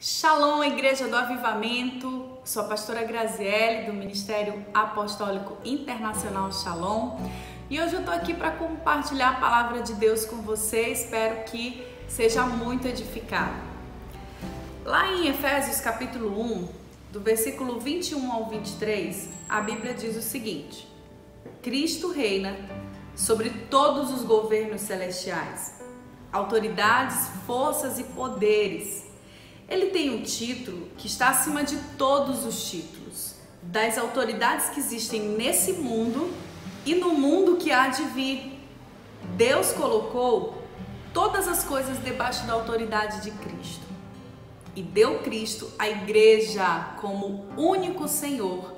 Shalom, Igreja do Avivamento, sou a pastora Graziele do Ministério Apostólico Internacional Shalom e hoje eu tô aqui para compartilhar a palavra de Deus com você, espero que seja muito edificado. Lá em Efésios capítulo 1, do versículo 21 ao 23, a Bíblia diz o seguinte: Cristo reina sobre todos os governos celestiais, autoridades, forças e poderes. Ele tem um título que está acima de todos os títulos, das autoridades que existem nesse mundo e no mundo que há de vir. Deus colocou todas as coisas debaixo da autoridade de Cristo e deu Cristo à igreja como único Senhor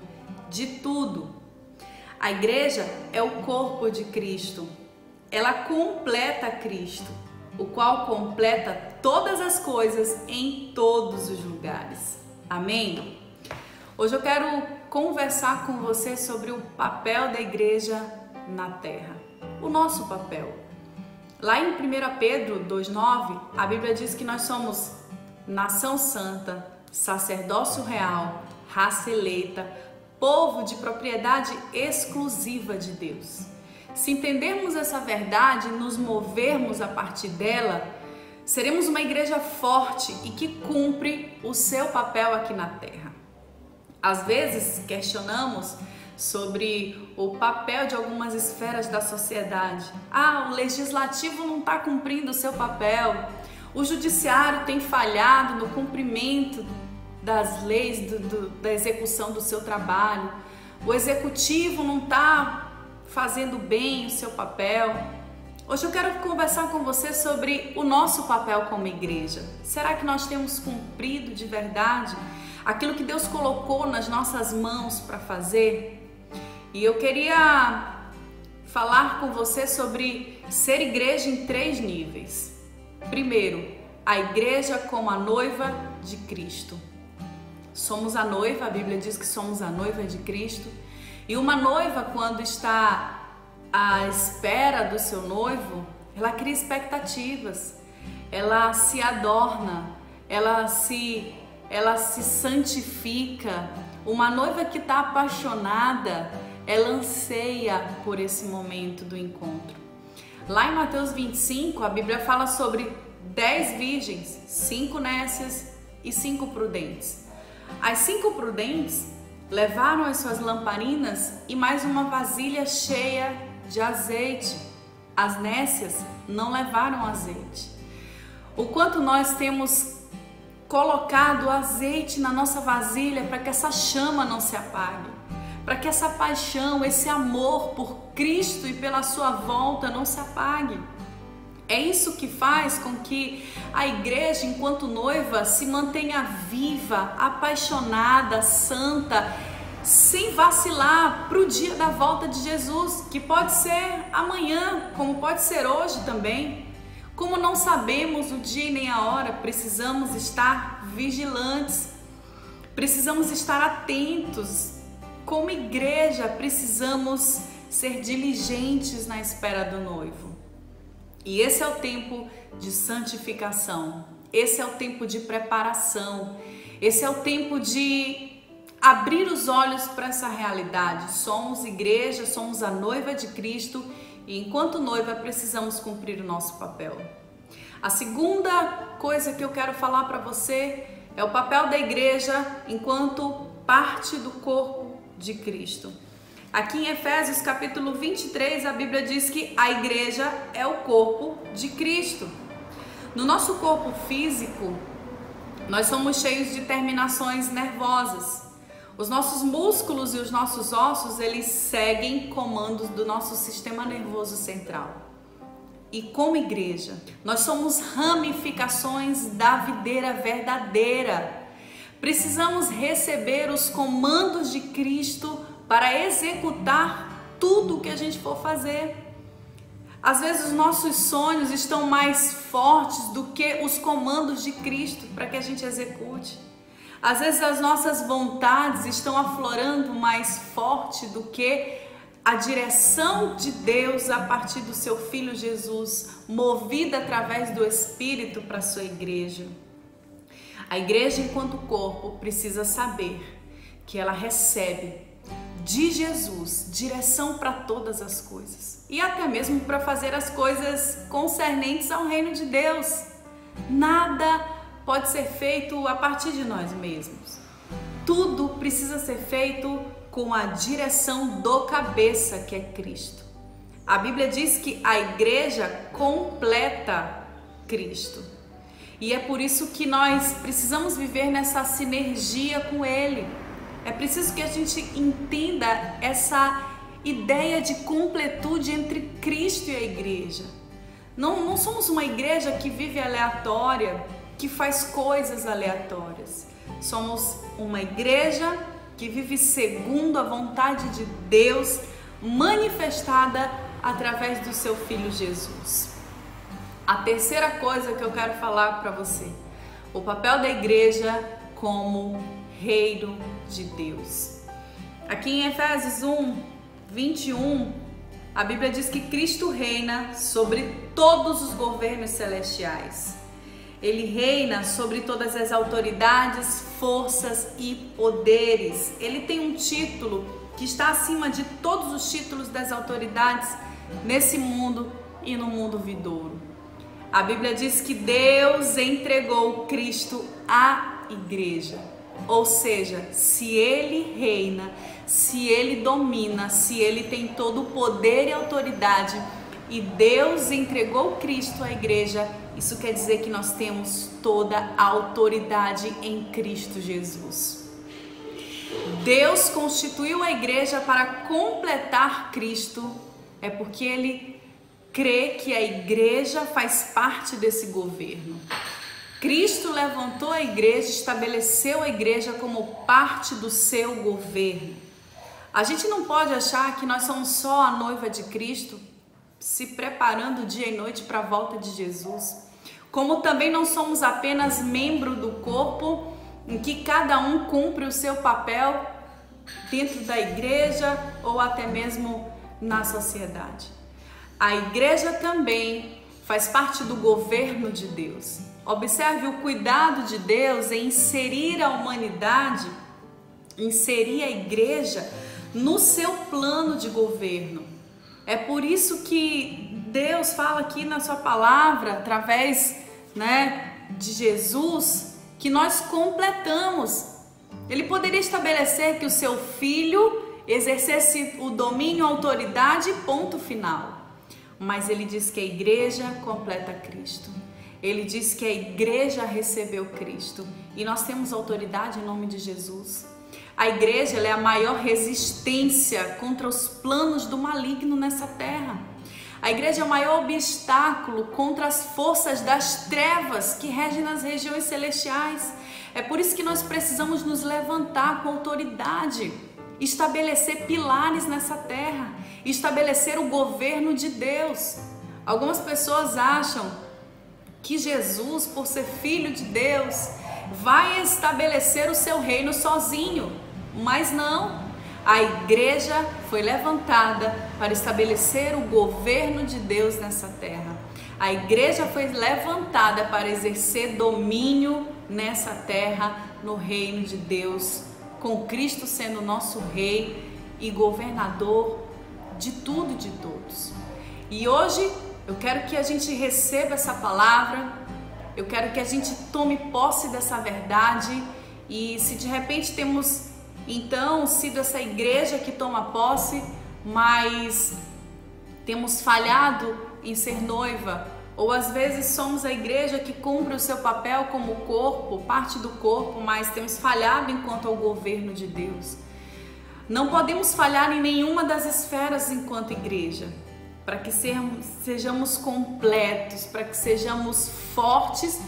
de tudo. A igreja é o corpo de Cristo, ela completa Cristo, o qual completa todas as coisas em todos os lugares. Amém? Hoje eu quero conversar com você sobre o papel da igreja na terra, o nosso papel. Lá em 1 Pedro 2,9, a Bíblia diz que nós somos nação santa, sacerdócio real, raça eleita, povo de propriedade exclusiva de Deus. Se entendermos essa verdade e nos movermos a partir dela, seremos uma igreja forte e que cumpre o seu papel aqui na terra. Às vezes questionamos sobre o papel de algumas esferas da sociedade. O legislativo não está cumprindo o seu papel, o judiciário tem falhado no cumprimento das leis, da execução do seu trabalho, o executivo não está fazendo bem o seu papel. Hoje eu quero conversar com você sobre o nosso papel como igreja. Será que nós temos cumprido de verdade aquilo que Deus colocou nas nossas mãos para fazer? E eu queria falar com você sobre ser igreja em 3 níveis. Primeiro, a igreja como a noiva de Cristo. Somos a noiva, a Bíblia diz que somos a noiva de Cristo. E uma noiva, quando está à espera do seu noivo, ela cria expectativas, ela se adorna, ela se santifica. Uma noiva que está apaixonada, ela anseia por esse momento do encontro. Lá em Mateus 25, a Bíblia fala sobre 10 virgens, 5 nécias e 5 prudentes. As 5 prudentes levaram as suas lamparinas e mais uma vasilha cheia de azeite. As nécias não levaram azeite. O quanto nós temos colocado azeite na nossa vasilha para que essa chama não se apague, para que essa paixão, esse amor por Cristo e pela sua volta não se apague. É isso que faz com que a igreja, enquanto noiva, se mantenha viva, apaixonada, santa, sem vacilar para o dia da volta de Jesus, que pode ser amanhã, como pode ser hoje também. Como não sabemos o dia nem a hora, precisamos estar vigilantes, precisamos estar atentos. Como igreja, precisamos ser diligentes na espera do noivo. E esse é o tempo de santificação, esse é o tempo de preparação, esse é o tempo de abrir os olhos para essa realidade. Somos igreja, somos a noiva de Cristo e enquanto noiva precisamos cumprir o nosso papel. A segunda coisa que eu quero falar para você é o papel da igreja enquanto parte do corpo de Cristo. Aqui em Efésios capítulo 23, a Bíblia diz que a igreja é o corpo de Cristo. No nosso corpo físico, nós somos cheios de terminações nervosas. Os nossos músculos e os nossos ossos, eles seguem comandos do nosso sistema nervoso central. E como igreja, nós somos ramificações da videira verdadeira. Precisamos receber os comandos de Cristo para executar tudo o que a gente for fazer. Às vezes os nossos sonhos estão mais fortes do que os comandos de Cristo para que a gente execute. Às vezes as nossas vontades estão aflorando mais forte do que a direção de Deus a partir do seu Filho Jesus, movida através do Espírito para a sua igreja. A igreja, enquanto corpo, precisa saber que ela recebe de Jesus direção para todas as coisas e até mesmo para fazer as coisas concernentes ao reino de Deus. Nada pode ser feito a partir de nós mesmos. Tudo precisa ser feito com a direção do cabeça, que é Cristo. A Bíblia diz que a igreja completa Cristo. E é por isso que nós precisamos viver nessa sinergia com Ele. É preciso que a gente entenda essa ideia de completude entre Cristo e a igreja. Não somos uma igreja que vive aleatória, que faz coisas aleatórias. Somos uma igreja que vive segundo a vontade de Deus, manifestada através do seu Filho Jesus. A terceira coisa que eu quero falar para você: o papel da igreja como reino de Deus. Aqui em Efésios 1:21, a Bíblia diz que Cristo reina sobre todos os governos celestiais. Ele reina sobre todas as autoridades, forças e poderes. Ele tem um título que está acima de todos os títulos das autoridades nesse mundo e no mundo vindouro. A Bíblia diz que Deus entregou Cristo à igreja. Ou seja, se Ele reina, se Ele domina, se Ele tem todo o poder e autoridade, e Deus entregou Cristo à igreja, isso quer dizer que nós temos toda a autoridade em Cristo Jesus. Deus constituiu a igreja para completar Cristo, é porque Ele crê que a igreja faz parte desse governo. Cristo levantou a igreja, estabeleceu a igreja como parte do seu governo. A gente não pode achar que nós somos só a noiva de Cristo, se preparando dia e noite para a volta de Jesus. Como também não somos apenas membro do corpo, em que cada um cumpre o seu papel dentro da igreja ou até mesmo na sociedade. A igreja também faz parte do governo de Deus. Observe o cuidado de Deus em inserir a humanidade, inserir a igreja no seu plano de governo. É por isso que Deus fala aqui na sua palavra, através, de Jesus, que nós completamos. Ele poderia estabelecer que o seu filho exercesse o domínio, a autoridade, ponto final. Mas ele diz que a igreja completa Cristo. Ele diz que a igreja recebeu Cristo e nós temos autoridade em nome de Jesus. A igreja ela é a maior resistência contra os planos do maligno nessa terra. A igreja é o maior obstáculo contra as forças das trevas que regem nas regiões celestiais. É por isso que nós precisamos nos levantar com autoridade, estabelecer pilares nessa terra, estabelecer o governo de Deus. Algumas pessoas acham que Jesus, por ser filho de Deus, vai estabelecer o seu reino sozinho, mas não. A igreja foi levantada para estabelecer o governo de Deus nessa terra. A igreja foi levantada para exercer domínio nessa terra, no reino de Deus, com Cristo sendo nosso rei e governador de tudo e de todos. E hoje eu quero que a gente receba essa palavra, eu quero que a gente tome posse dessa verdade e se de repente temos então sido essa igreja que toma posse, mas temos falhado em ser noiva, ou às vezes somos a igreja que cumpre o seu papel como corpo, parte do corpo, mas temos falhado enquanto ao governo de Deus. Não podemos falhar em nenhuma das esferas enquanto igreja, para que sejamos completos, para que sejamos fortes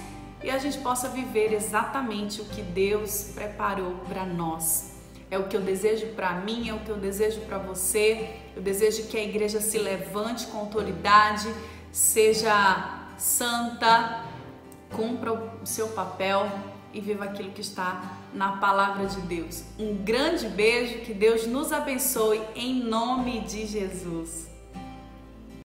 e a gente possa viver exatamente o que Deus preparou para nós. É o que eu desejo para mim, é o que eu desejo para você. Eu desejo que a igreja se levante com autoridade, seja santa, cumpra o seu papel e viva aquilo que está na palavra de Deus. Um grande beijo, que Deus nos abençoe em nome de Jesus.